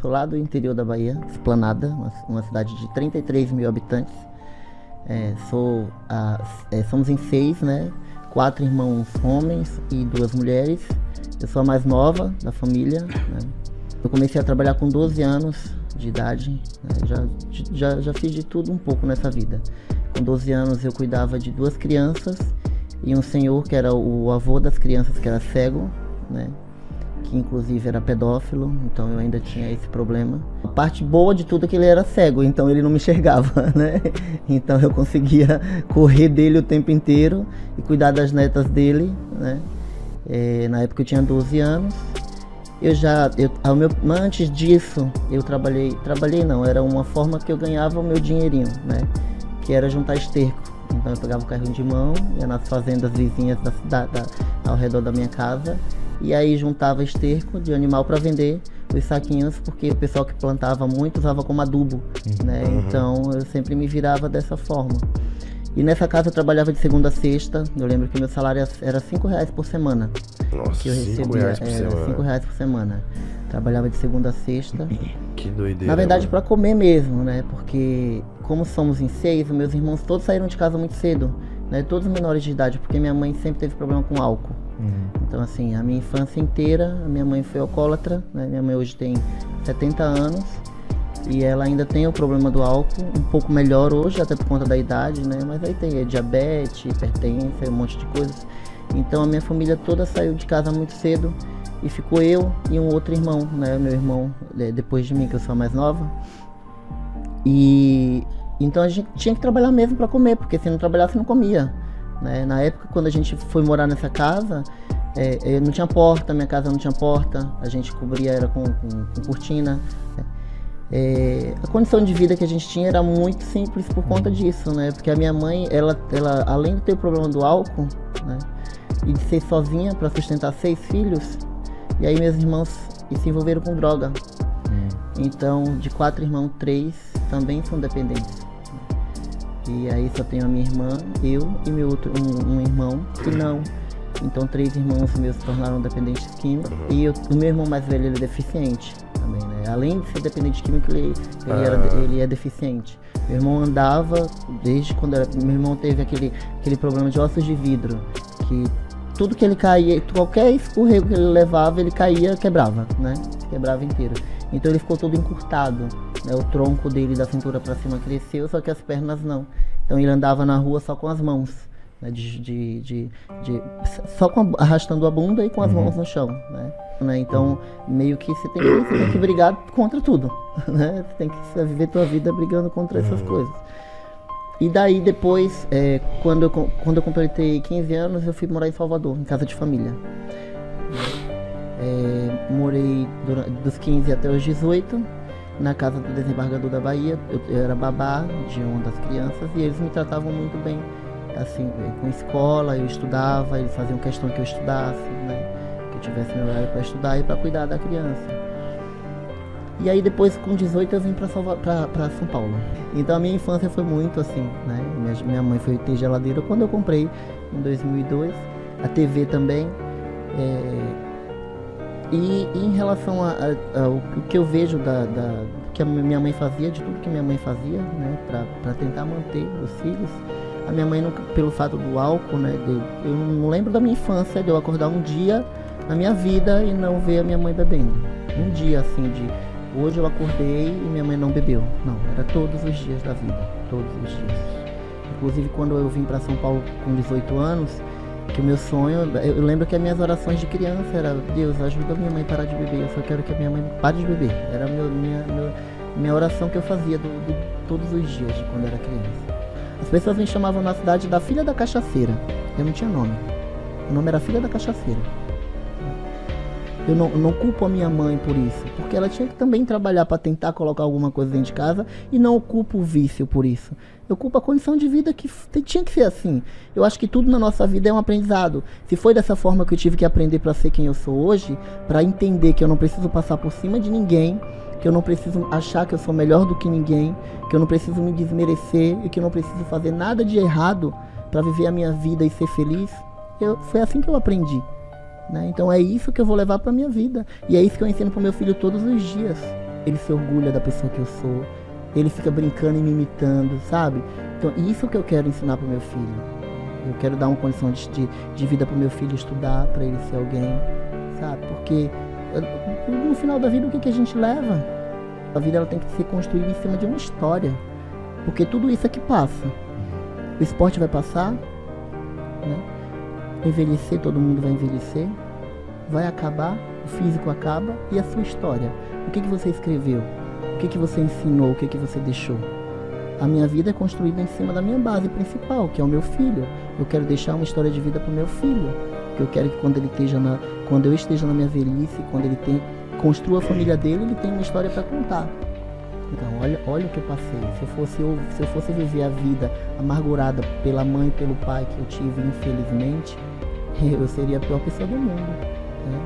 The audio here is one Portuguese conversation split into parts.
Sou lá do interior da Bahia, Esplanada, uma cidade de 33 mil habitantes. Somos em 6, né? 4 irmãos homens e 2 mulheres. Eu sou a mais nova da família, né? Eu comecei a trabalhar com 12 anos de idade, né? Já fiz de tudo um pouco nessa vida. Com 12 anos eu cuidava de 2 crianças e um senhor que era o avô das crianças, que era cego, né? Que inclusive era pedófilo, então eu ainda tinha esse problema. A parte boa de tudo é que ele era cego, então ele não me enxergava, né? Então eu conseguia correr dele o tempo inteiro e cuidar das netas dele, né? Na época eu tinha 12 anos. Antes disso eu trabalhei não, era uma forma que eu ganhava o meu dinheirinho, né? Que era juntar esterco. Então eu pegava o carrinho de mão, ia nas fazendas vizinhas da cidade, ao redor da minha casa, e aí juntava esterco de animal para vender os saquinhos, porque o pessoal que plantava muito usava como adubo, né? Então eu sempre me virava dessa forma. E nessa casa eu trabalhava de segunda a sexta. Eu lembro que meu salário era R$5 por semana. Nossa, que eu recebia, R$5 por semana. R$5 por semana. Trabalhava de segunda a sexta. Que doideira. Na verdade, para comer mesmo, né? Porque como somos em 6, os meus irmãos todos saíram de casa muito cedo, né? Todos menores de idade, porque minha mãe sempre teve problema com álcool. Então, assim, a minha infância inteira, a minha mãe foi alcoólatra, né? Minha mãe hoje tem 70 anos. E ela ainda tem o problema do álcool, um pouco melhor hoje, até por conta da idade, né? Mas aí tem diabetes, hipertensão, um monte de coisas. Então a minha família toda saiu de casa muito cedo e ficou eu e um outro irmão, né? Meu irmão, depois de mim, que eu sou a mais nova. E então a gente tinha que trabalhar mesmo para comer, porque se não trabalhasse não comia, né? Na época, quando a gente foi morar nessa casa, não tinha porta, minha casa não tinha porta, a gente cobria era com cortina. A condição de vida que a gente tinha era muito simples por conta disso, né? Porque a minha mãe, ela além de ter o problema do álcool, né? E de ser sozinha para sustentar 6 filhos, e aí meus irmãos se envolveram com droga. Então, de 4 irmãos, 3 também são dependentes. E aí só tenho a minha irmã, eu e meu outro um irmão que não. Então 3 irmãos meus se tornaram dependentes químicos. E o meu irmão mais velho, ele é deficiente também, né? Além de ser dependente químico, ele é deficiente. Meu irmão andava desde quando meu irmão teve aquele problema de ossos de vidro, que tudo que ele caía, qualquer escorrego que ele levava, ele caía, quebrava, né? Quebrava inteiro. Então ele ficou todo encurtado, né? O tronco dele da cintura para cima cresceu, só que as pernas não. Então ele andava na rua só com as mãos, né? Só arrastando a bunda e com as mãos no chão, né? Então meio que você tem que brigar contra tudo, né? Você tem que viver tua vida brigando contra essas coisas. E daí depois, quando eu completei 15 anos, eu fui morar em Salvador, em casa de família. Morei dos 15 até os 18 na casa do desembargador da Bahia. Eu era babá de uma das crianças e eles me tratavam muito bem, assim, com escola. Eu estudava, eles faziam questão que eu estudasse, né? Que eu tivesse meu horário para estudar e para cuidar da criança. E aí depois, com 18, eu vim para São Paulo. Então a minha infância foi muito assim, né? Minha mãe foi ter geladeira quando eu comprei, em 2002. A TV também. E em relação ao que eu vejo do que a minha mãe fazia, de tudo que minha mãe fazia, né? Para tentar manter os filhos. A minha mãe, pelo fato do álcool, né? Eu não lembro da minha infância, de eu acordar um dia na minha vida e não ver a minha mãe bebendo. Um dia assim hoje eu acordei e minha mãe não bebeu. Não, era todos os dias da vida, todos os dias. Inclusive quando eu vim para São Paulo com 18 anos, que o meu sonho, eu lembro que as minhas orações de criança era: Deus, ajuda a minha mãe a parar de beber, eu só quero que a minha mãe pare de beber. Era minha oração que eu fazia todos os dias de quando era criança. As pessoas me chamavam na cidade da filha da cachaceira. Eu não tinha nome. O nome era filha da cachaceira. Eu não culpo a minha mãe por isso, porque ela tinha que também trabalhar para tentar colocar alguma coisa dentro de casa, e não culpo o vício por isso. Eu culpo a condição de vida que tinha que ser assim. Eu acho que tudo na nossa vida é um aprendizado. Se foi dessa forma que eu tive que aprender para ser quem eu sou hoje, para entender que eu não preciso passar por cima de ninguém, que eu não preciso achar que eu sou melhor do que ninguém, que eu não preciso me desmerecer e que eu não preciso fazer nada de errado para viver a minha vida e ser feliz, foi assim que eu aprendi. Né? Então é isso que eu vou levar para minha vida. E é isso que eu ensino para o meu filho todos os dias. ele se orgulha da pessoa que eu sou, ele fica brincando e me imitando, sabe? Então, isso que eu quero ensinar pro meu filho. Eu quero dar uma condição de vida pro meu filho estudar, para ele ser alguém, sabe? Porque no final da vida, o que a gente leva? A vida ela tem que ser construída em cima de uma história. Porque tudo isso é que passa. O esporte vai passar, né? Envelhecer, todo mundo vai envelhecer. Vai acabar, o físico acaba e a sua história. O que você escreveu? O que você ensinou? O que você deixou? A minha vida é construída em cima da minha base principal, que é o meu filho. Eu quero deixar uma história de vida para o meu filho. Porque eu quero que quando eu esteja na minha velhice, quando ele construa a família dele, ele tenha uma história para contar. Então, olha o que eu passei. Se eu fosse viver a vida amargurada pela mãe e pelo pai que eu tive, infelizmente, eu seria a pior pessoa do mundo, né?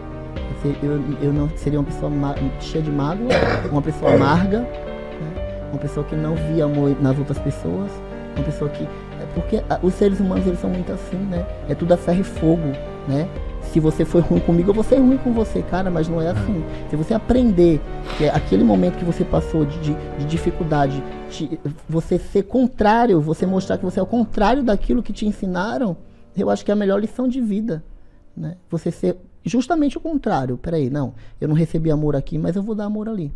Eu não seria uma pessoa cheia de mágoa, uma pessoa amarga, né? Uma pessoa que não via amor nas outras pessoas, uma pessoa que... Porque os seres humanos, eles são muito assim, né? É tudo a ferro e fogo, né? Se você foi ruim comigo, eu vou ser ruim com você, cara, mas não é assim. Se você aprender que aquele momento que você passou de dificuldade, você ser contrário, você mostrar que você é o contrário daquilo que te ensinaram, eu acho que é a melhor lição de vida, né? Você ser justamente o contrário. Peraí, não, eu não recebi amor aqui, mas eu vou dar amor ali.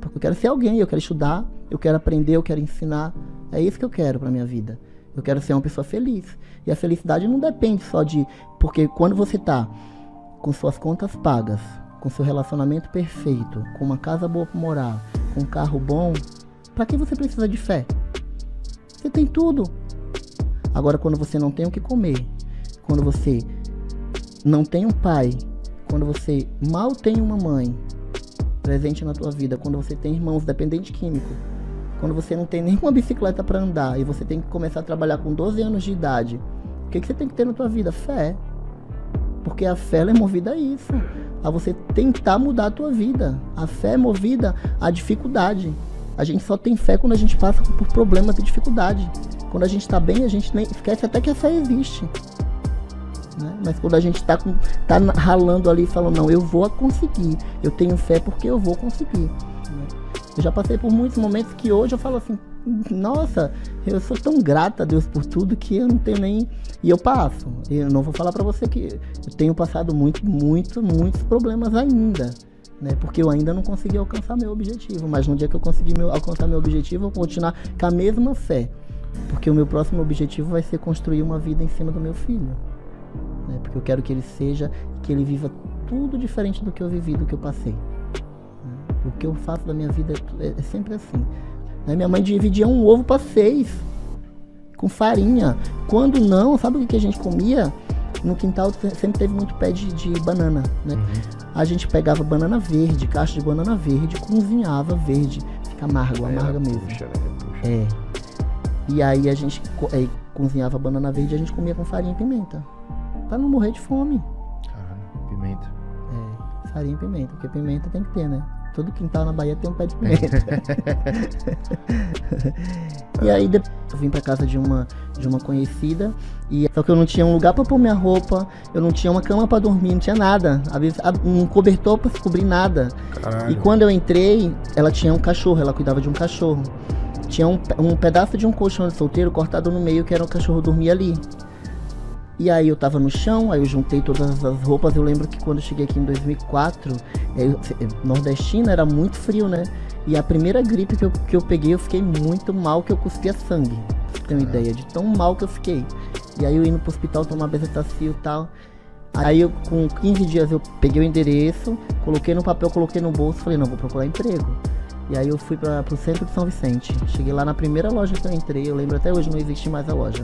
Porque eu quero ser alguém, eu quero estudar, eu quero aprender, eu quero ensinar. É isso que eu quero pra minha vida. Eu quero ser uma pessoa feliz. E a felicidade não depende só de... Porque quando você tá com suas contas pagas, com seu relacionamento perfeito, com uma casa boa pra morar, com um carro bom, pra que você precisa de fé? Você tem tudo. Agora, quando você não tem o que comer, quando você não tem um pai, quando você mal tem uma mãe presente na tua vida, quando você tem irmãos dependentes químicos, quando você não tem nenhuma bicicleta para andar e você tem que começar a trabalhar com 12 anos de idade, o que você tem que ter na tua vida? Fé. Porque a fé ela é movida a isso, a você tentar mudar a tua vida. A fé é movida à dificuldade. A gente só tem fé quando a gente passa por problemas e dificuldade. Quando a gente está bem, a gente nem esquece até que a fé existe, né? Mas quando a gente tá ralando ali e falando, não, eu vou conseguir, eu tenho fé porque eu vou conseguir, né? Eu já passei por muitos momentos que hoje eu falo assim, nossa, eu sou tão grata a Deus por tudo que eu não tenho nem... E eu passo. Eu não vou falar pra você que eu tenho passado muitos problemas ainda, né? Porque eu ainda não consegui alcançar meu objetivo. Mas no dia que eu conseguir alcançar meu objetivo, eu vou continuar com a mesma fé. Porque o meu próximo objetivo vai ser construir uma vida em cima do meu filho, né? Porque eu quero que ele viva tudo diferente do que eu vivi, do que eu passei. O que eu faço da minha vida é sempre assim. Minha mãe dividia um ovo para 6 com farinha. Quando não, sabe o que a gente comia? No quintal sempre teve muito pé de banana, né? A gente pegava banana verde, caixa de banana verde, cozinhava verde, fica amarga mesmo. Puxa. E aí a gente cozinhava banana verde e a gente comia com farinha e pimenta, pra não morrer de fome. Caramba, pimenta. Farinha e pimenta, porque pimenta tem que ter, né? Todo quintal na Bahia tem um pé de pimenta. E aí depois eu vim pra casa de uma conhecida, só que eu não tinha um lugar pra pôr minha roupa, eu não tinha uma cama pra dormir, não tinha nada, às vezes um cobertor pra se cobrir nada. Caralho. E quando eu entrei, ela tinha um cachorro, ela cuidava de um cachorro. Tinha um pedaço de um colchão de solteiro cortado no meio, que era o cachorro dormia ali. E aí eu tava no chão, aí eu juntei todas as roupas. Eu lembro que quando eu cheguei aqui em 2004, nordestina, era muito frio, né? E a primeira gripe que eu peguei, eu fiquei muito mal, que eu cuspia sangue. Pra você ter uma ideia de tão mal que eu fiquei. E aí eu indo pro hospital tomar bezetacil e tal. Aí eu, com 15 dias, eu peguei o endereço, coloquei no papel, coloquei no bolso, falei, não, vou procurar emprego. E aí eu fui pro centro de São Vicente. Cheguei lá na primeira loja que eu entrei, eu lembro até hoje, não existe mais a loja.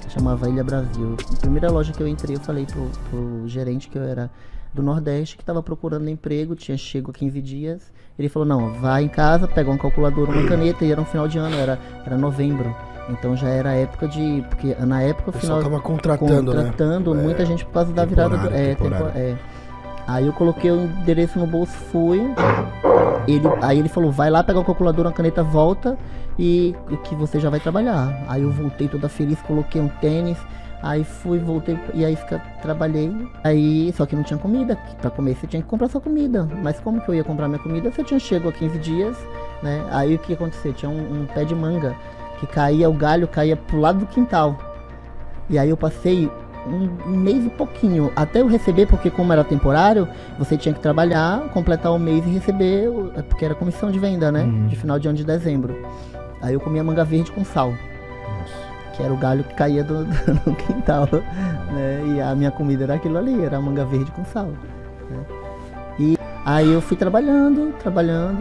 Chamava Ilha Brasil. A primeira loja que eu entrei, eu falei pro gerente que eu era do Nordeste, que estava procurando emprego, tinha chego há 15 dias. Ele falou, não, vai em casa, pega uma calculadora, uma caneta, e era um final de ano, era novembro. Então já era época de... Porque na época o final... tava contratando, né? Muita gente por causa da virada do... Aí eu coloquei o endereço no bolso, fui. Aí ele falou, vai lá pegar uma calculadora, uma caneta, volta e que você já vai trabalhar. Aí eu voltei toda feliz, coloquei um tênis. Aí voltei, e aí trabalhei. Aí, só que não tinha comida. Pra comer você tinha que comprar sua comida. Mas como que eu ia comprar minha comida se eu tinha chego há 15 dias, né? Aí o que aconteceu? Tinha um pé de manga que caía, o galho caía pro lado do quintal. E aí eu passei um mês e pouquinho até eu receber, porque como era temporário, você tinha que trabalhar, completar o mês e receber, porque era comissão de venda, né? De final de ano de dezembro. Aí eu comia manga verde com sal. Que era o galho que caía no quintal, né? E a minha comida era aquilo ali, era manga verde com sal, né? E aí eu fui trabalhando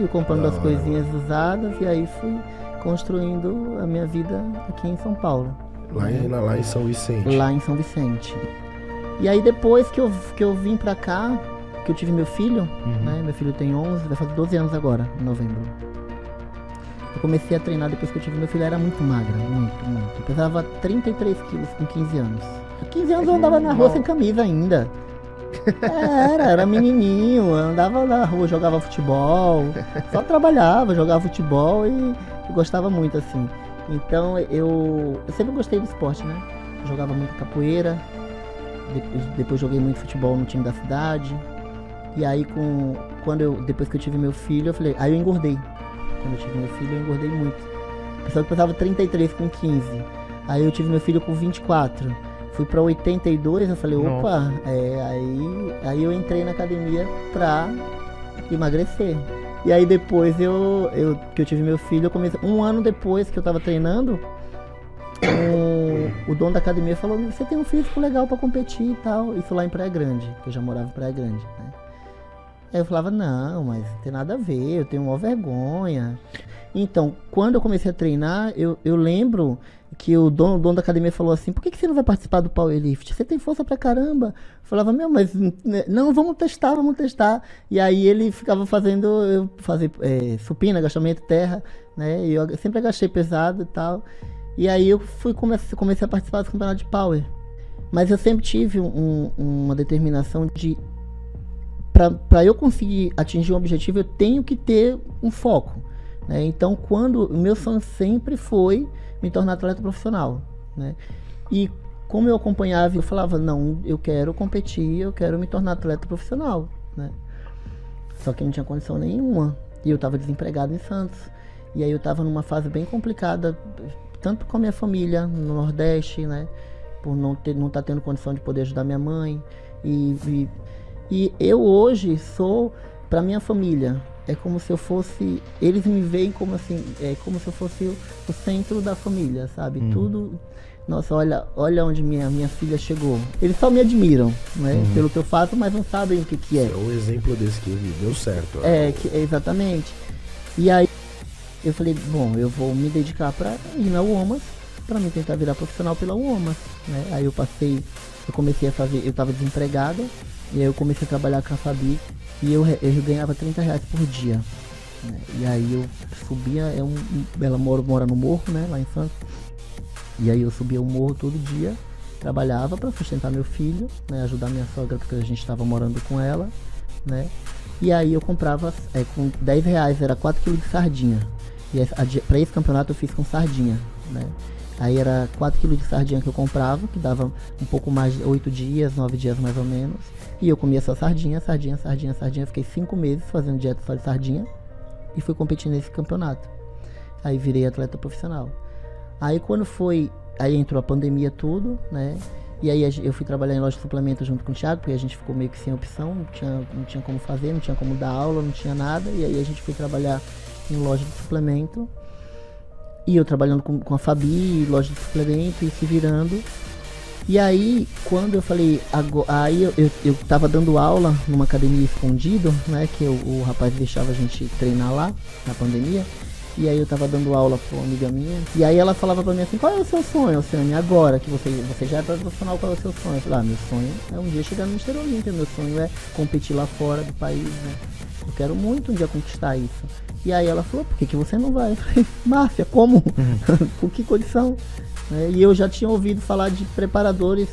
e comprando as coisinhas usadas, e aí fui construindo a minha vida aqui em São Paulo. Lá em São Vicente. Lá em São Vicente. E aí depois que eu vim pra cá, que eu tive meu filho, né? Meu filho tem 11, vai fazer 12 anos agora, em novembro. Eu comecei a treinar depois que eu tive meu filho, era muito magra, muito. Eu pesava 33 quilos com 15 anos. Com 15 anos eu andava na rua sem camisa ainda. Era menininho, eu andava na rua, jogava futebol, só trabalhava, jogava futebol e gostava muito assim. Então eu sempre gostei do esporte, né? Eu jogava muito capoeira, depois joguei muito futebol no time da cidade. E aí depois que eu tive meu filho, eu falei, aí eu engordei. Quando eu tive meu filho, eu engordei muito. O pessoal que pesava 33 com 15. Aí eu tive meu filho com 24. Fui pra 82, eu falei, opa, aí eu entrei na academia pra emagrecer. E aí depois que eu tive meu filho, eu comecei. Um ano depois que eu tava treinando, o dono da academia falou, você tem um físico legal pra competir e tal. Isso lá em Praia Grande, que eu já morava em Praia Grande, né? Aí eu falava, não, mas não tem nada a ver, eu tenho uma vergonha. Então, quando eu comecei a treinar, eu lembro que o dono da academia falou assim, por que você não vai participar do powerlift? Você tem força pra caramba. Eu falava, mas não, vamos testar. E aí ele ficava fazendo supino, agachamento, terra, né? E eu sempre agachei pesado e tal. E aí eu comecei a participar do campeonato de power. Mas eu sempre tive uma determinação de... Para eu conseguir atingir um objetivo, eu tenho que ter um foco, né? Então, o meu sonho sempre foi me tornar atleta profissional, né? E como eu acompanhava, eu falava, não, eu quero competir, eu quero me tornar atleta profissional, né? Só que não tinha condição nenhuma. E eu estava desempregado em Santos. E aí eu estava numa fase bem complicada, tanto com a minha família no Nordeste, né? Por não estar tendo condição de poder ajudar minha mãe. E eu hoje sou, pra minha família, é como se eu fosse, eles me veem como assim, é como se eu fosse o centro da família, sabe? Tudo, nossa, olha onde minha filha chegou. Eles só me admiram, né? Pelo que eu faço, mas não sabem o que é. É um exemplo desse que deu certo. Exatamente. E aí, eu falei, bom, eu vou me dedicar pra ir na UOMAS, pra mim tentar virar profissional pela UOMAS, né? Aí eu comecei a fazer, eu tava desempregado. E aí eu comecei a trabalhar com a Fabi e eu ganhava R$30 por dia, né? E aí eu subia, ela mora no morro, né, lá em Santos. E aí eu subia o morro todo dia, trabalhava para sustentar meu filho, né, ajudar minha sogra porque a gente estava morando com ela, né? E aí eu comprava com R$10, era 4 kg de sardinha. E para esse campeonato eu fiz com sardinha, né? Aí era 4 kg de sardinha que eu comprava, que dava um pouco mais de 8 dias, 9 dias mais ou menos. E eu comia só sardinha. Fiquei 5 meses fazendo dieta só de sardinha. E fui competir nesse campeonato. Aí virei atleta profissional. Aí aí entrou a pandemia tudo, né? E aí eu fui trabalhar em loja de suplemento junto com o Thiago, porque a gente ficou meio que sem opção. Não tinha como fazer, não tinha como dar aula, não tinha nada. E aí a gente foi trabalhar em loja de suplemento. E eu trabalhando com a Fabi, loja de suplemento e se virando. E aí, quando eu falei, aí eu tava dando aula numa academia escondido, né? Que o rapaz deixava a gente treinar lá, na pandemia. E aí eu tava dando aula pra uma amiga minha. E aí ela falava pra mim assim, qual é o seu sonho, Oceane? Agora que você já é profissional, qual é o seu sonho? Eu falei, meu sonho é um dia chegar no Mister Olímpia. Meu sonho é competir lá fora do país, né? Eu quero muito um dia conquistar isso. E aí ela falou, por que você não vai? Eu falei, Márcia, como? Com que condição? E eu já tinha ouvido falar de preparadores,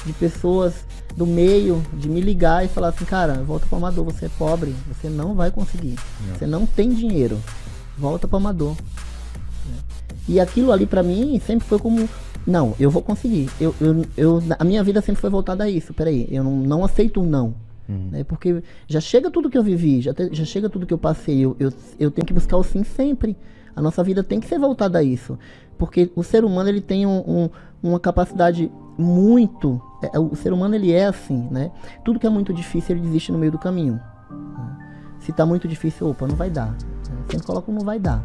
de pessoas do meio, de me ligar e falar assim, cara, volta pro amador, você é pobre, você não vai conseguir. Você não tem dinheiro, volta pro amador. E aquilo ali pra mim sempre foi como Não, eu vou conseguir. A minha vida sempre foi voltada a isso. Peraí, eu não aceito um não. Né? Porque já chega tudo que eu vivi, já chega tudo que eu passei. Eu tenho que buscar o sim sempre. A nossa vida tem que ser voltada a isso. Porque o ser humano, ele tem uma capacidade muito... o ser humano, ele é assim, né? Tudo que é muito difícil, ele desiste no meio do caminho. Se tá muito difícil, opa, não vai dar. Sempre coloca um não vai dar.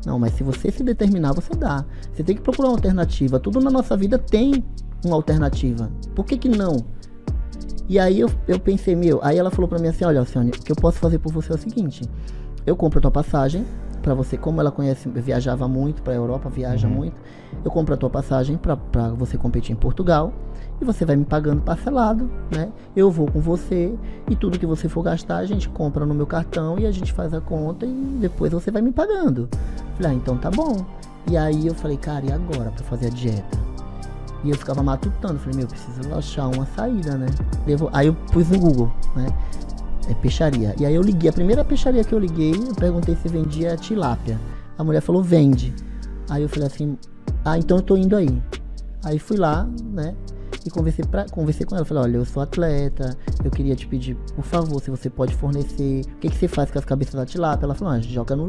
Não, mas se você se determinar, você dá. Você tem que procurar uma alternativa. Tudo na nossa vida tem uma alternativa. Por que não? E aí eu pensei, aí ela falou pra mim assim, olha, Alcione, o que eu posso fazer por você é o seguinte, eu compro a tua passagem pra você, como ela conhece, viajava muito pra Europa, viaja muito, eu compro a tua passagem pra você competir em Portugal, e você vai me pagando parcelado, né? Eu vou com você, e tudo que você for gastar, a gente compra no meu cartão, e a gente faz a conta, e depois você vai me pagando. Falei, então tá bom. E aí eu falei, cara, e agora pra fazer a dieta? E eu ficava matutando, falei, preciso achar uma saída, né? Aí eu pus no Google, né? Peixaria. E aí eu liguei, a primeira peixaria que eu liguei, eu perguntei se vendia tilápia. A mulher falou, vende. Aí eu falei assim, então eu tô indo aí. Aí fui lá, né? E conversei com ela, falei, olha, eu sou atleta, eu queria te pedir, por favor, se você pode fornecer, o que você faz com as cabeças da tilápia? Ela falou, joga no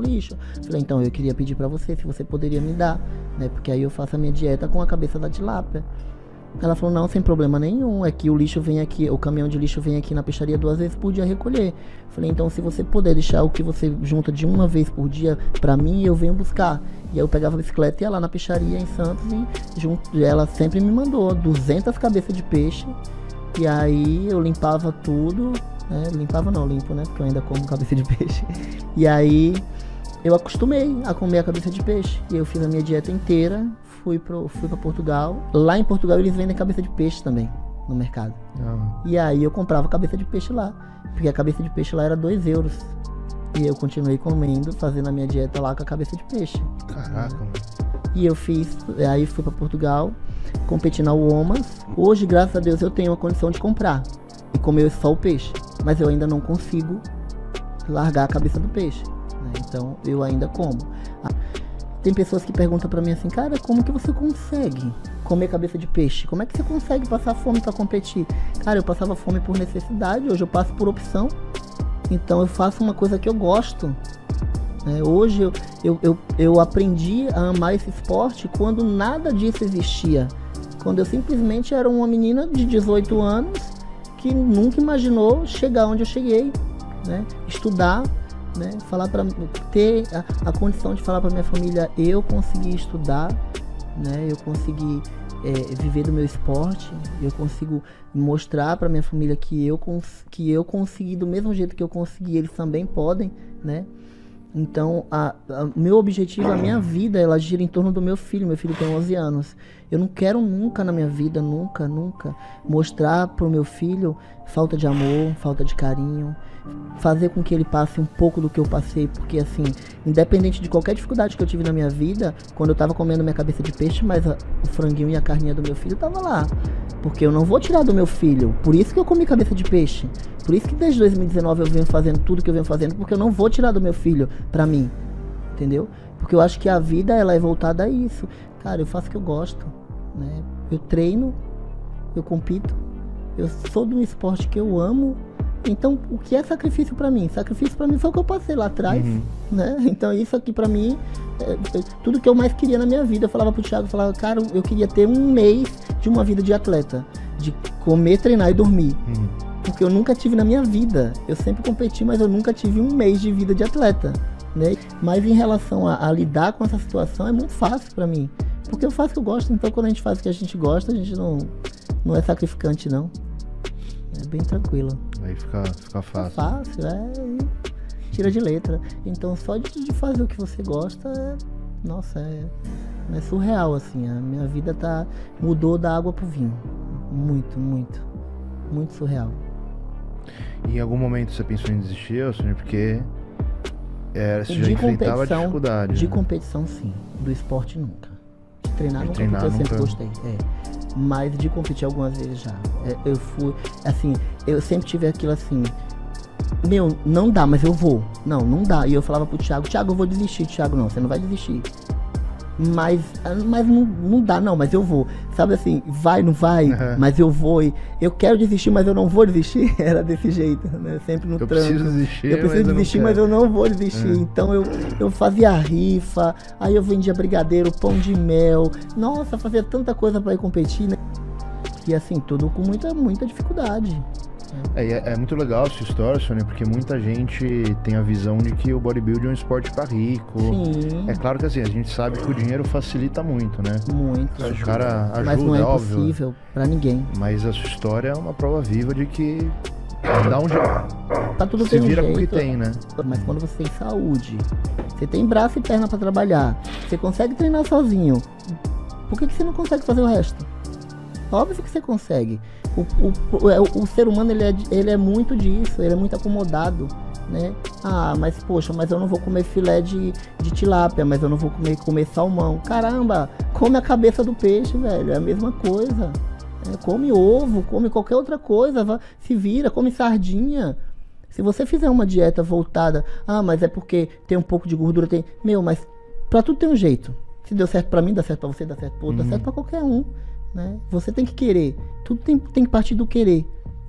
lixo. Falei, então, eu queria pedir pra você, se você poderia me dar, né, porque aí eu faço a minha dieta com a cabeça da tilápia. Ela falou, não, sem problema nenhum, é que o lixo vem aqui, o caminhão de lixo vem aqui na peixaria 2 vezes por dia recolher. Falei, então se você puder deixar o que você junta de uma vez por dia pra mim, eu venho buscar. E aí eu pegava a bicicleta e ia lá na peixaria em Santos e ela sempre me mandou 200 cabeças de peixe. E aí eu limpava tudo, né? Limpo, né? Porque eu ainda como cabeça de peixe. E aí eu acostumei a comer a cabeça de peixe. E eu fiz a minha dieta inteira, fui pra Portugal. Lá em Portugal eles vendem cabeça de peixe também, no mercado. E aí eu comprava cabeça de peixe lá, porque a cabeça de peixe lá era 2 euros. E eu continuei comendo, fazendo a minha dieta lá com a cabeça de peixe. Caraca, mano. E aí fui pra Portugal, competi na UOMAS. Hoje, graças a Deus, eu tenho a condição de comprar e comer só o peixe. Mas eu ainda não consigo largar a cabeça do peixe, né? Então eu ainda como. Tem pessoas que perguntam pra mim assim, cara, como que você consegue comer cabeça de peixe? Como é que você consegue passar fome pra competir? Cara, eu passava fome por necessidade, hoje eu passo por opção. Então eu faço uma coisa que eu gosto. Hoje eu aprendi a amar esse esporte quando nada disso existia. Quando eu simplesmente era uma menina de 18 anos que nunca imaginou chegar onde eu cheguei, né? Estudar, né? Ter a condição de falar para minha família, eu consegui estudar, né? Eu consegui viver do meu esporte, eu consigo mostrar para minha família que eu consegui do mesmo jeito que eu consegui, eles também podem, né? Então, meu objetivo, a minha vida, ela gira em torno do meu filho. Meu filho tem 11 anos. Eu não quero nunca na minha vida, nunca, mostrar pro meu filho falta de amor, falta de carinho, fazer com que ele passe um pouco do que eu passei, porque assim, independente de qualquer dificuldade que eu tive na minha vida, quando eu tava comendo minha cabeça de peixe, mas o franguinho e a carninha do meu filho tava lá, porque eu não vou tirar do meu filho, por isso que eu comi cabeça de peixe, por isso que desde 2019 eu venho fazendo tudo que eu venho fazendo, porque eu não vou tirar do meu filho pra mim, entendeu? Porque eu acho que a vida, ela é voltada a isso. Cara, eu faço o que eu gosto, né? Eu treino, eu compito, eu sou de um esporte que eu amo. Então, o que é sacrifício pra mim? Sacrifício pra mim foi o que eu passei lá atrás, né? Então, isso aqui pra mim, tudo que eu mais queria na minha vida. Eu falava pro Thiago, cara, eu queria ter um mês de uma vida de atleta, de comer, treinar e dormir. Porque eu nunca tive na minha vida. Eu sempre competi, mas eu nunca tive um mês de vida de atleta, né? Mas em relação a lidar com essa situação, é muito fácil pra mim. Porque eu faço o que eu gosto, então quando a gente faz o que a gente gosta, a gente não é sacrificante, não. É bem tranquilo. Aí fica fácil. Fácil, tira de letra. Então só de fazer o que você gosta, nossa, é surreal, assim. A minha vida mudou da água pro vinho. Muito, muito. Muito surreal. E em algum momento você pensou em desistir, Alcione? Porque você já enfrentava dificuldade. De competição, sim. Do esporte, nunca. De treinar, nunca, porque eu sempre gostei. Mas de competir algumas vezes já. Eu fui, assim, eu sempre tive aquilo assim, não dá, mas eu vou. Não dá. E eu falava pro Thiago, eu vou desistir. Thiago, não, você não vai desistir. Mas não dá não, mas eu vou. Sabe assim, vai, não vai, mas eu vou. Eu quero desistir, mas eu não vou desistir. Era desse jeito, né? Sempre no tranco. Eu preciso desistir, mas eu não vou desistir. Então eu fazia rifa, aí eu vendia brigadeiro, pão de mel. Nossa, fazia tanta coisa pra ir competir, né? E assim, tudo com muita dificuldade. É muito legal essa história, Sônia, porque muita gente tem a visão de que o bodybuilding é um esporte para rico. Sim. É claro que assim, a gente sabe que o dinheiro facilita muito, né? Muito. O cara ajuda, mas não é óbvio. Possível pra ninguém. Mas a sua história é uma prova viva de que dá um tá tudo se vira jeito, com o que tem, né? Mas quando você tem saúde, você tem braço e perna para trabalhar, você consegue treinar sozinho, por que você não consegue fazer o resto? Óbvio que você consegue. O ser humano ele é muito disso, ele é muito acomodado, né? Ah, mas poxa, mas eu não vou comer filé de tilápia, mas eu não vou comer salmão. Caramba, come a cabeça do peixe, velho, é a mesma coisa. Come ovo, come qualquer outra coisa, se vira, come sardinha. Se você fizer uma dieta voltada, mas é porque tem um pouco de gordura, mas pra tudo tem um jeito. Se deu certo pra mim, dá certo pra você, dá certo pro outro, dá certo pra qualquer um. Né? Você tem que querer, tudo tem que partir do querer,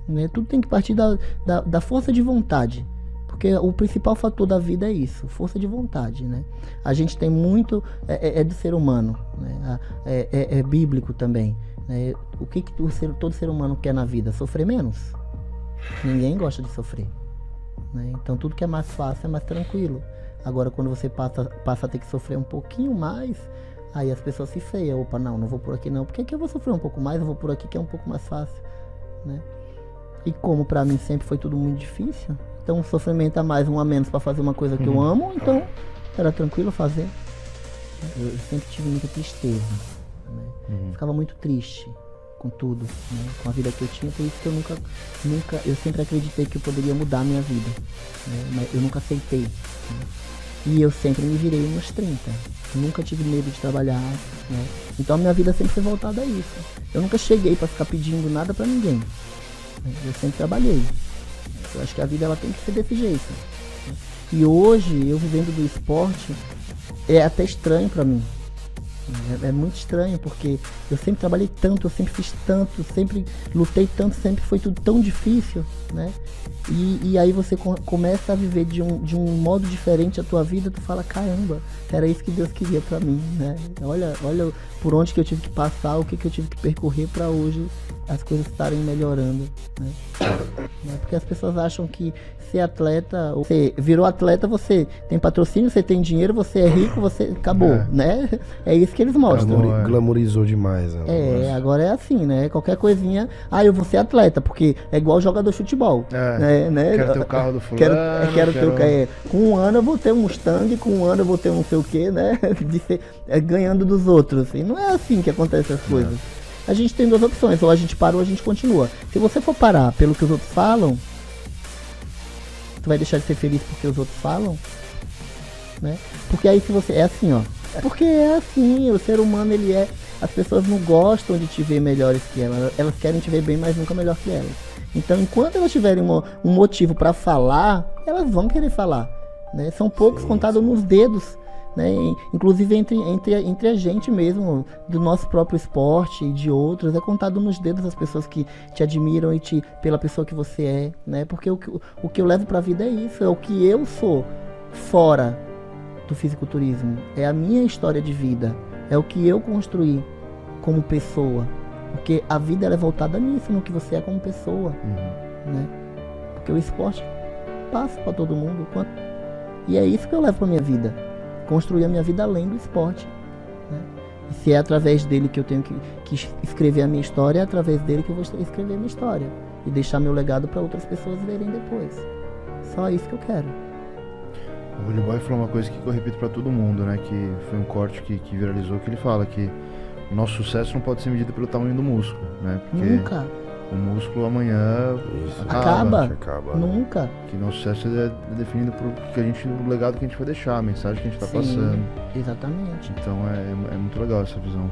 né? Tudo tem que partir da força de vontade, porque o principal fator da vida é isso, força de vontade, né? A gente tem muito, do ser humano, né? É bíblico também, né? O que todo ser humano quer na vida? Sofrer menos. Ninguém gosta de sofrer, né? Então tudo que é mais fácil é mais tranquilo. Agora quando você passa a ter que sofrer um pouquinho mais, aí as pessoas se feiam. Opa, não vou por aqui não, porque aqui eu vou sofrer um pouco mais, eu vou por aqui que é um pouco mais fácil, né? E como pra mim sempre foi tudo muito difícil, então um sofrimento a mais, um a menos pra fazer uma coisa que eu amo, então era tranquilo fazer. Eu sempre tive muita tristeza, né? Ficava muito triste com tudo, né? Com a vida que eu tinha, por isso que eu eu sempre acreditei que eu poderia mudar a minha vida, né? Mas eu nunca aceitei, né? E eu sempre me virei nos 30. Nunca tive medo de trabalhar, né? Então a minha vida sempre foi voltada a isso. Eu nunca cheguei para ficar pedindo nada para ninguém, né? Eu sempre trabalhei. Eu acho que a vida ela tem que ser desse jeito, né? E hoje, eu vivendo do esporte, é até estranho para mim. É muito estranho, porque eu sempre trabalhei tanto, eu sempre fiz tanto, sempre lutei tanto, sempre foi tudo tão difícil, né? E aí você começa a viver de um modo diferente a tua vida, tu fala, caramba, era isso que Deus queria pra mim, né? Olha por onde que eu tive que passar, o que eu tive que percorrer pra hoje as coisas estarem melhorando, né? Porque as pessoas acham que ser atleta, você virou atleta, você tem patrocínio, você tem dinheiro, você é rico, você acabou, né? É isso que eles mostram. Glamorizou demais. Né? Agora é assim, né? Qualquer coisinha, eu vou ser atleta, porque é igual jogador de futebol. Né? Quero ter o carro do fulano. Quero ter com um ano eu vou ter um Mustang, com um ano eu vou ter não sei o que, né? Ganhando dos outros. E não é assim que acontecem as coisas. A gente tem duas opções, ou a gente para ou a gente continua. Se você for parar pelo que os outros falam, tu vai deixar de ser feliz porque os outros falam, né? Porque aí se você... É assim, ó. Porque é assim, o ser humano, ele é... As pessoas não gostam de te ver melhores que elas. Elas querem te ver bem, mas nunca melhor que elas. Então, enquanto elas tiverem um motivo para falar, elas vão querer falar, né? São poucos contados nos dedos, né? Inclusive entre a gente mesmo, do nosso próprio esporte e de outros, é contado nos dedos as pessoas que te admiram e pela pessoa que você é, né? Porque o que eu levo pra vida é isso, é o que eu sou fora do fisiculturismo, é a minha história de vida, é o que eu construí como pessoa, porque a vida ela é voltada nisso, no que você é como pessoa, né? Porque o esporte passa pra todo mundo, e é isso que eu levo pra minha vida. Construir a minha vida além do esporte, né? E se é através dele que eu tenho que escrever a minha história, é através dele que eu vou escrever a minha história e deixar meu legado para outras pessoas verem depois. Só isso que eu quero. O Willy Boy falou uma coisa que eu repito para todo mundo, né? Que foi um corte que viralizou, que ele fala que o nosso sucesso não pode ser medido pelo tamanho do músculo, né? Porque nunca. O músculo amanhã acaba. Nunca. Que nosso sucesso é definido por o legado que a gente vai deixar, a mensagem que a gente está passando. Exatamente. Então é muito legal essa visão.